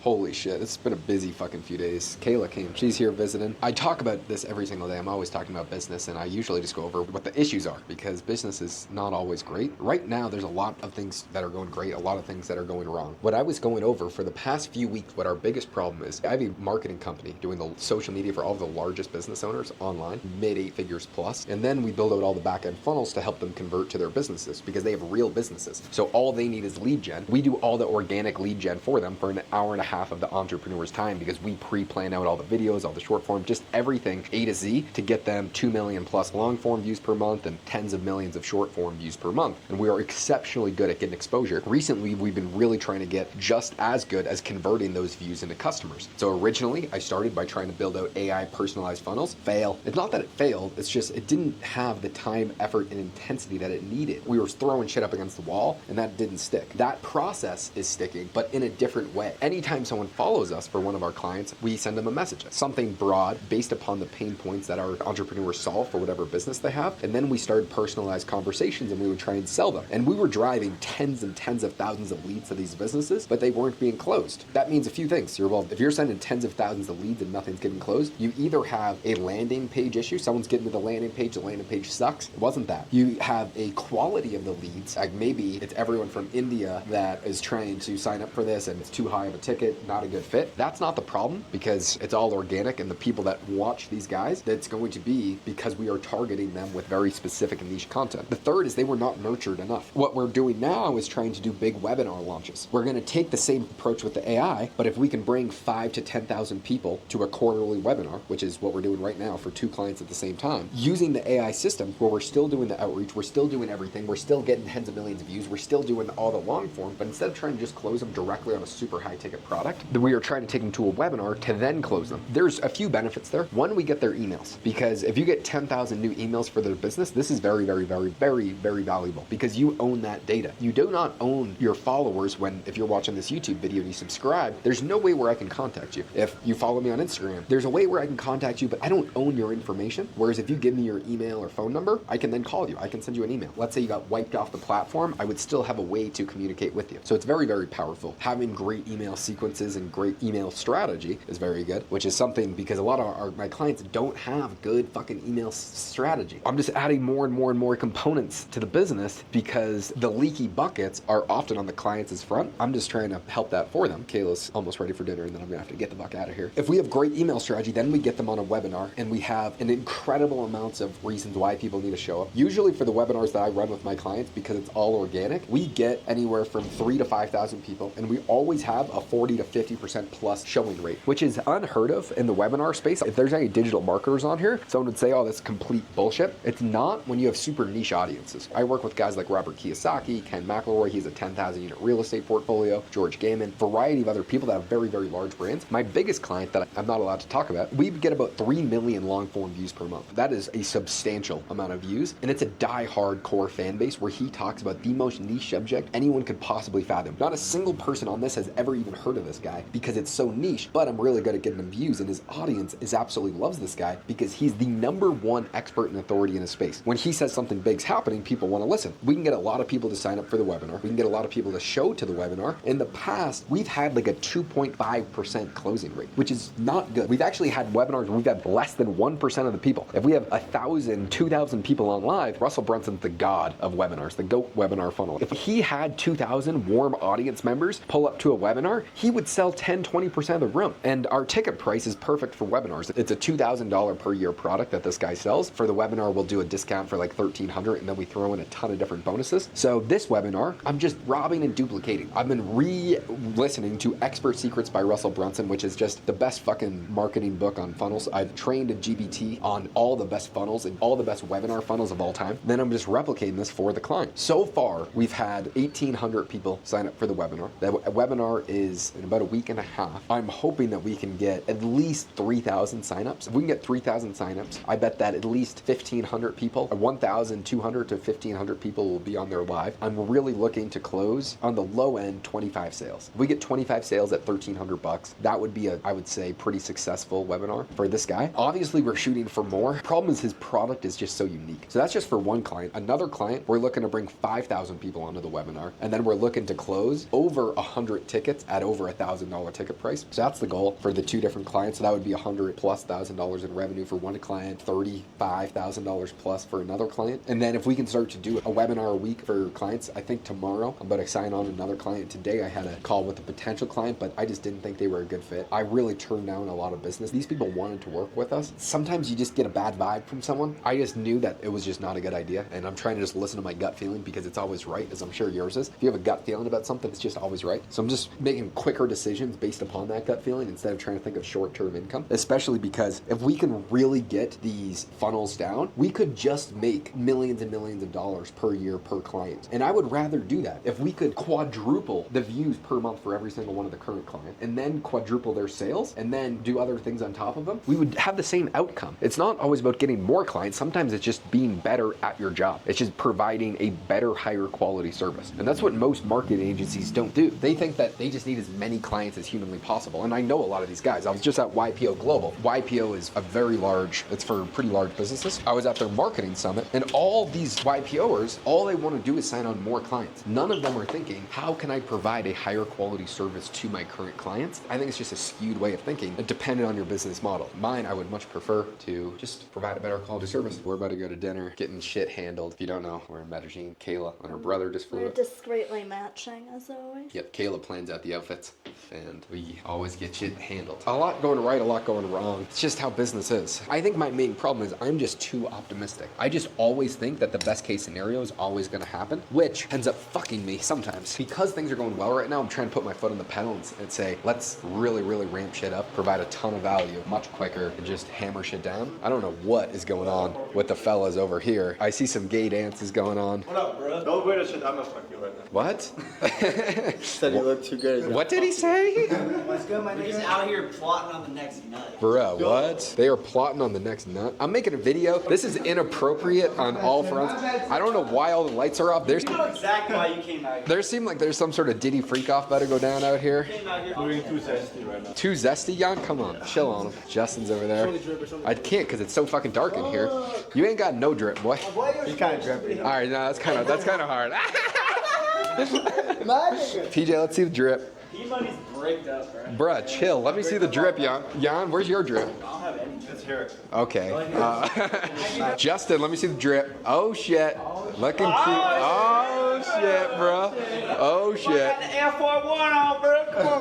Holy shit, it's been a busy fucking few days. Kayla came. She's here visiting. I talk about this every single day. I'm always talking about business, and I usually just go over what the issues are because business is not always great. Right now, there's a lot of things that are going great, a lot of things that are going wrong. What I was going over for the past few weeks, what our biggest problem is, I have a marketing company doing the social media for all of the largest business owners online, mid 8 figures plus, and then we build out all the back-end funnels to help them convert to their businesses because they have real businesses. So all they need is lead gen. We do all the organic lead gen for them for an hour and a half of the entrepreneur's time because we pre-plan out all the videos, all the short form, just everything A to Z to get them 2 million plus long form views per month and tens of millions of short form views per month. And we are exceptionally good at getting exposure. Recently, we've been really trying to get just as good as converting those views into customers. So originally, I started by trying to build out AI personalized funnels. Fail. It's not that it failed, it's just it didn't have the time, effort, and intensity that it needed. We were throwing shit up against the wall and that didn't stick. That process is sticking, but in a different way. Anytime someone follows us for one of our clients, we send them a message, something broad based upon the pain points that our entrepreneurs solve for whatever business they have. And then we started personalized conversations and we would try and sell them. And we were driving tens and tens of thousands of leads to these businesses, but they weren't being closed. That means a few things. If you're sending tens of thousands of leads and nothing's getting closed, you either have a landing page issue, someone's getting to the landing page sucks. It wasn't that. You have a quality of the leads, like maybe it's everyone from India that is trying to sign up for this and it's too high of a ticket, not a good fit. That's not the problem because it's all organic and the people that watch these guys, that's going to be because we are targeting them with very specific and niche content. The third is they were not nurtured enough. What we're doing now is trying to do big webinar launches. We're going to take the same approach with the AI, but if we can bring 5 to 10,000 people to a quarterly webinar, which is what we're doing right now for 2 clients at the same time, using the AI system where we're still doing the outreach, we're still doing everything, we're still getting tens of millions of views, we're still doing all the long form, but instead of trying to just close them directly on a super high ticket product, we are trying to take them to a webinar to then close them. There's a few benefits there. One, we get their emails because if you get 10,000 new emails for their business, this is very, very, very, very, very valuable because you own that data. You do not own your followers if you're watching this YouTube video and you subscribe, there's no way where I can contact you. If you follow me on Instagram, there's a way where I can contact you, but I don't own your information. Whereas if you give me your email or phone number, I can then call you. I can send you an email. Let's say you got wiped off the platform, I would still have a way to communicate with you. So it's very, very powerful. Having great email sequences and great email strategy is very good, which is something because a lot of my clients don't have good fucking email strategy. I'm just adding more and more and more components to the business because the leaky buckets are often on the client's front. I'm just trying to help that for them. Kayla's almost ready for dinner and then I'm gonna have to get the fuck out of here. If we have great email strategy, then we get them on a webinar and we have an incredible amounts of reasons why people need to show up. Usually for the webinars that I run with my clients, because it's all organic, we get anywhere from 3,000 to 5,000 people and we always have a 40 to 50% plus showing rate, which is unheard of in the webinar space. If there's any digital marketers on here, someone would say, oh, that's complete bullshit. It's not when you have super niche audiences. I work with guys like Robert Kiyosaki, Ken McElroy, he's a 10,000 unit real estate portfolio, George Gaiman, variety of other people that have very, very large brands. My biggest client that I'm not allowed to talk about, we get about 3 million long form views per month. That is a substantial amount of views and it's a die-hard core fan base where he talks about the most niche subject anyone could possibly fathom. Not a single person on this has ever even heard of this guy because it's so niche, but I'm really good at getting him views and his audience absolutely loves this guy because he's the #1 expert and authority in his space. When he says something big's happening, people want to listen. We can get a lot of people to sign up for the webinar. We can get a lot of people to show to the webinar. In the past, we've had like a 2.5% closing rate, which is not good. We've actually had webinars where we've had less than 1% of the people. If we have 1,000, 2,000 people on live, Russell Brunson's the god of webinars, the GOAT webinar funnel. If he had 2,000 warm audience members pull up to a webinar, he would sell 10, 20% of the room. And our ticket price is perfect for webinars. It's a $2,000 per year product that this guy sells. For the webinar, we'll do a discount for like $1,300 and then we throw in a ton of different bonuses. So this webinar, I'm just robbing and duplicating. I've been re-listening to Expert Secrets by Russell Brunson, which is just the best fucking marketing book on funnels. I've trained a GBT on all the best funnels and all the best webinar funnels of all time. Then I'm just replicating this for the client. So far, we've had 1,800 people sign up for the webinar. The webinar is in about a week and a half. I'm hoping that we can get at least 3,000 signups. If we can get 3,000 signups, I bet that at least 1,500 people, 1,200 to 1,500 people will be on there live. I'm really looking to close on the low end 25 sales. If we get 25 sales at $1,300, that would be I would say, pretty successful webinar for this guy. Obviously, we're shooting for more. Problem is his product is just so unique. So that's just for one client. Another client, we're looking to bring 5,000 people onto the webinar, and then we're looking to close over 100 tickets at over over $1,000 ticket price. So that's the goal for the 2 different clients. So that would be $100,000+ in revenue for one client, $35,000 plus for another client. And then if we can start to do a webinar a week for clients, I think tomorrow I'm about to sign on another client. Today I had a call with a potential client, but I just didn't think they were a good fit. I really turned down a lot of business. These people wanted to work with us. Sometimes you just get a bad vibe from someone. I just knew that it was just not a good idea, and I'm trying to just listen to my gut feeling because it's always right, as I'm sure yours is. If you have a gut feeling about something, it's just always right. So I'm just making quicker decisions based upon that gut feeling instead of trying to think of short-term income, especially because if we can really get these funnels down, we could just make millions and millions of dollars per year per client. And I would rather do that. If we could quadruple the views per month for every single one of the current clients and then quadruple their sales and then do other things on top of them, we would have the same outcome. It's not always about getting more clients. Sometimes it's just being better at your job. It's just providing a better, higher quality service. And that's what most marketing agencies don't do. They think that they just need as many clients as humanly possible. And I know a lot of these guys. I was just at YPO Global. YPO is a very large, it's for pretty large businesses. I was at their marketing summit, and all these YPOers, all they want to do is sign on more clients. None of them are thinking, how can I provide a higher quality service to my current clients? I think it's just a skewed way of thinking, dependent on your business model. Mine, I would much prefer to just provide a better quality service. We're about to go to dinner, getting shit handled. If you don't know, we're in Medellin. Kayla and her brother just flew We're up. discreetly matching, as always. Yep, Kayla plans out the outfits, and we always get shit handled. A lot going right, a lot going wrong. It's just how business is. I think my main problem is I'm just too optimistic. I just always think that the best case scenario is always gonna happen, which ends up fucking me sometimes. Because things are going well right now, I'm trying to put my foot on the pedal and say, let's really, really ramp shit up, provide a ton of value much quicker, and just hammer shit down. I don't know what is going on with the fellas over here. I see some gay dances going on. What up, bro? Don't wear that shit. I'm not fucking you right now. What? Said you look too good. What did he say? What's good, my He's nigga? out here plotting on the next nut. Bruh, what? They are plotting on the next nut. I'm making a video. This is inappropriate on all fronts. I don't know why all the lights are off. You know exactly why you came out here. There seemed like there's some sort of Diddy freak off about to go down out here. You came out here. We're too zesty right now. Too zesty, Jan? Come on, chill on him. Justin's over there. I can't because it's so fucking dark in here. You ain't got no drip, boy. He's kind of drippy. All right, no, that's kind of hard. PJ, let's see the drip. P-Money's bricked up, bro. Bruh, chill. Let me see the drip, Jan. Jan, where's your drip? I don't have any. Let's hear it. Okay. Justin, let me see the drip. Oh shit. Looking cute. Oh shit, bro. Oh shit. Got the Air Force One on, bro. Come on.